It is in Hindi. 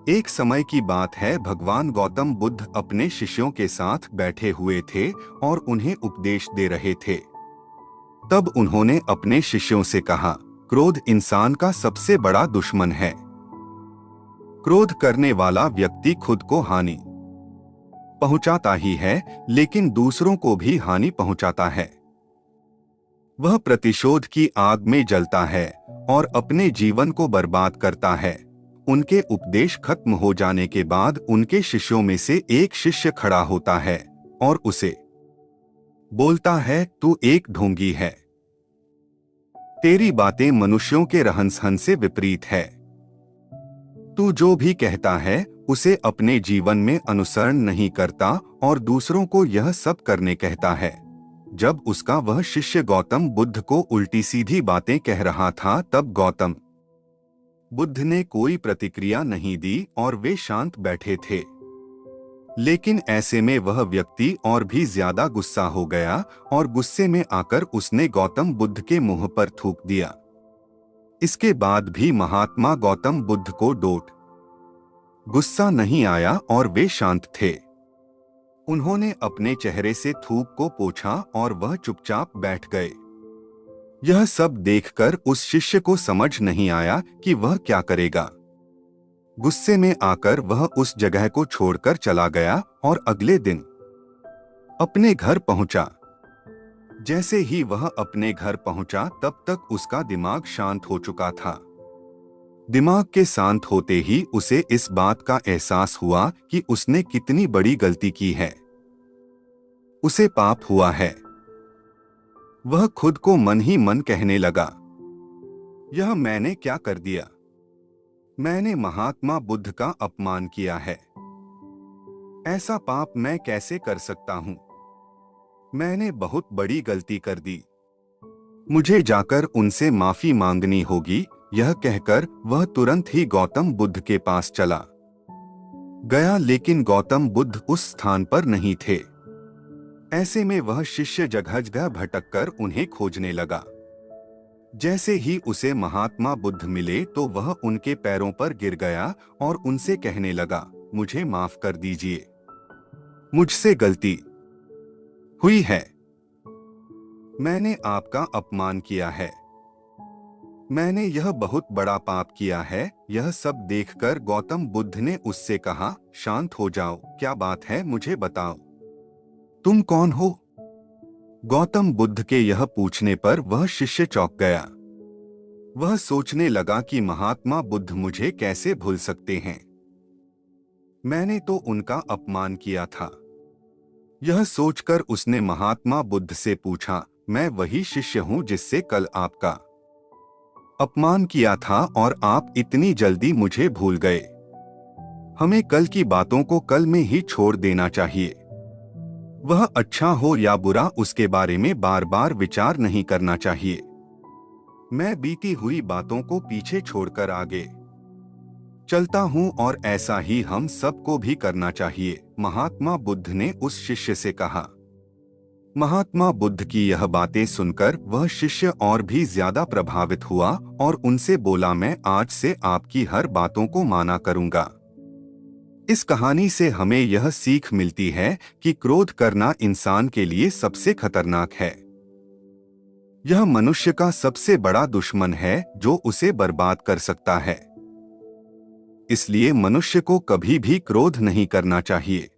एक समय की बात है, भगवान गौतम बुद्ध अपने शिष्यों के साथ बैठे हुए थे और उन्हें उपदेश दे रहे थे। तब उन्होंने अपने शिष्यों से कहा, क्रोध इंसान का सबसे बड़ा दुश्मन है। क्रोध करने वाला व्यक्ति खुद को हानि पहुंचाता ही है, लेकिन दूसरों को भी हानि पहुंचाता है। वह प्रतिशोध की आग में जलता है और अपने जीवन को बर्बाद करता है। उनके उपदेश खत्म हो जाने के बाद उनके शिष्यों में से एक शिष्य खड़ा होता है और उसे बोलता है, तू एक ढोंगी है। तेरी बातें मनुष्यों के रहन-सहन से विपरीत है। तू जो भी कहता है उसे अपने जीवन में अनुसरण नहीं करता और दूसरों को यह सब करने कहता है। जब उसका वह शिष्य गौतम बुद्ध को उल्टी सीधी बातें कह रहा था, तब गौतम बुद्ध ने कोई प्रतिक्रिया नहीं दी और वे शांत बैठे थे। लेकिन ऐसे में वह व्यक्ति और भी ज्यादा गुस्सा हो गया और गुस्से में आकर उसने गौतम बुद्ध के मुंह पर थूक दिया। इसके बाद भी महात्मा गौतम बुद्ध को गुस्सा नहीं आया और वे शांत थे। उन्होंने अपने चेहरे से थूक को पोंछा और वह चुपचाप बैठ गए। यह सब देखकर उस शिष्य को समझ नहीं आया कि वह क्या करेगा। गुस्से में आकर वह उस जगह को छोड़कर चला गया और अगले दिन अपने घर पहुंचा। जैसे ही वह अपने घर पहुंचा, तब तक उसका दिमाग शांत हो चुका था। दिमाग के शांत होते ही उसे इस बात का एहसास हुआ कि उसने कितनी बड़ी गलती की है। उसे पाप हुआ है। वह खुद को मन ही मन कहने लगा, यह मैंने क्या कर दिया? मैंने महात्मा बुद्ध का अपमान किया है। ऐसा पाप मैं कैसे कर सकता हूं? मैंने बहुत बड़ी गलती कर दी। मुझे जाकर उनसे माफी मांगनी होगी। यह कहकर वह तुरंत ही गौतम बुद्ध के पास चला गया, लेकिन गौतम बुद्ध उस स्थान पर नहीं थे। ऐसे में वह शिष्य जगह जगह भटककर उन्हें खोजने लगा। जैसे ही उसे महात्मा बुद्ध मिले तो वह उनके पैरों पर गिर गया और उनसे कहने लगा, मुझे माफ कर दीजिए, मुझसे गलती हुई है। मैंने आपका अपमान किया है। मैंने यह बहुत बड़ा पाप किया है। यह सब देखकर गौतम बुद्ध ने उससे कहा, शांत हो जाओ, क्या बात है, मुझे बताओ, तुम कौन हो? गौतम बुद्ध के यह पूछने पर वह शिष्य चौंक गया। वह सोचने लगा कि महात्मा बुद्ध मुझे कैसे भूल सकते हैं। मैंने तो उनका अपमान किया था। यह सोचकर उसने महात्मा बुद्ध से पूछा, मैं वही शिष्य हूं जिससे कल आपका अपमान किया था और आप इतनी जल्दी मुझे भूल गए। हमें कल की बातों को कल में ही छोड़ देना चाहिए। वह अच्छा हो या बुरा, उसके बारे में बार बार विचार नहीं करना चाहिए। मैं बीती हुई बातों को पीछे छोड़कर आगे चलता हूं और ऐसा ही हम सबको भी करना चाहिए, महात्मा बुद्ध ने उस शिष्य से कहा। महात्मा बुद्ध की यह बातें सुनकर वह शिष्य और भी ज्यादा प्रभावित हुआ और उनसे बोला, मैं आज से आपकी हर बातों को माना करूंगा। इस कहानी से हमें यह सीख मिलती है कि क्रोध करना इंसान के लिए सबसे खतरनाक है। यह मनुष्य का सबसे बड़ा दुश्मन है जो उसे बर्बाद कर सकता है। इसलिए मनुष्य को कभी भी क्रोध नहीं करना चाहिए।